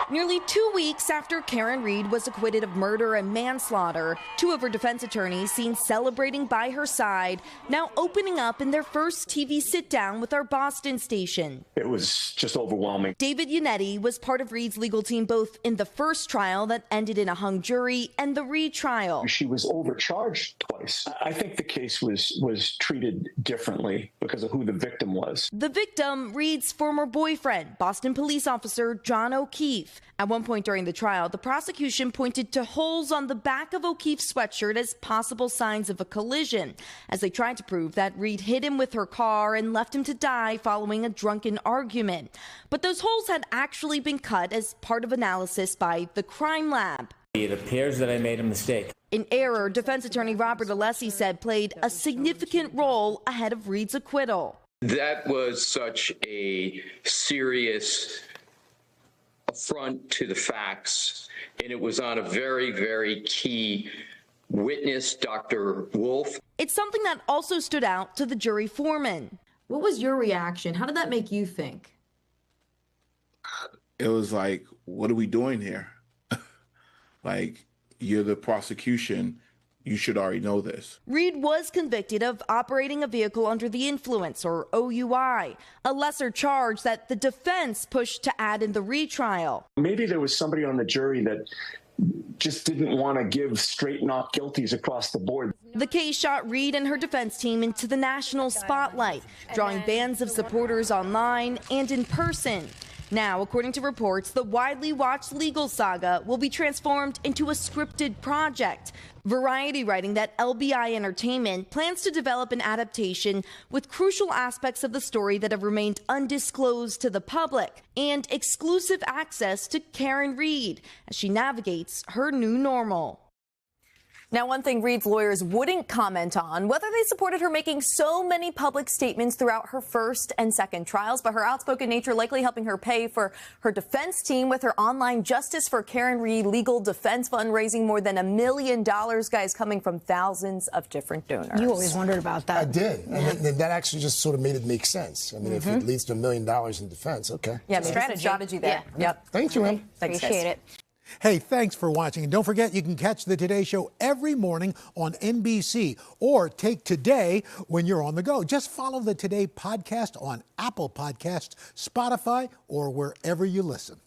Nearly 2 weeks after Karen Reed was acquitted of murder and manslaughter, two of her defense attorneys seen celebrating by her side, now opening up in their first TV sit-down with our Boston station. It was just overwhelming. David Yannetti was part of Reed's legal team both in the first trial that ended in a hung jury and the Reed trial. She was overcharged twice. I think the case was treated differently because of who the victim was. The victim, Reed's former boyfriend, Boston police officer John O'Keefe. At one point during the trial, the prosecution pointed to holes on the back of O'Keefe's sweatshirt as possible signs of a collision, as they tried to prove that Reed hit him with her car and left him to die following a drunken argument. But those holes had actually been cut as part of analysis by the crime lab. It appears that I made a mistake. An error defense attorney Robert Alessi said played a significant role ahead of Reed's acquittal. That was such a serious affront to the facts, and it was on a very, very key witness, Dr. Wolf. It's something that also stood out to the jury foreman. What was your reaction? How did that make you think? It was like, what are we doing here? Like, you're the prosecution. You should already know this. Reed was convicted of operating a vehicle under the influence, or OUI, a lesser charge that the defense pushed to add in the retrial. Maybe there was somebody on the jury that just didn't want to give straight not guilties across the board. The case shot Reed and her defense team into the national spotlight, drawing bands of supporters online and in person. Now, according to reports, the widely watched legal saga will be transformed into a scripted project. Variety writing that LBI Entertainment plans to develop an adaptation with crucial aspects of the story that have remained undisclosed to the public and exclusive access to Karen Reed as she navigates her new normal. Now, one thing Reed's lawyers wouldn't comment on, whether they supported her making so many public statements throughout her first and second trials, but her outspoken nature likely helping her pay for her defense team with her online Justice for Karen Reed legal defense fund, raising more than $1 million, guys, coming from thousands of different donors. You always wondered about that. I did. And that actually just sort of made it make sense. I mean, if it leads to $1 million in defense, okay. Yeah, strategy there. Yeah. Yep. Thank you, Em. Appreciate it. Hey, thanks for watching. And don't forget, you can catch the Today Show every morning on NBC or take Today when you're on the go. Just follow the Today podcast on Apple Podcasts, Spotify, or wherever you listen.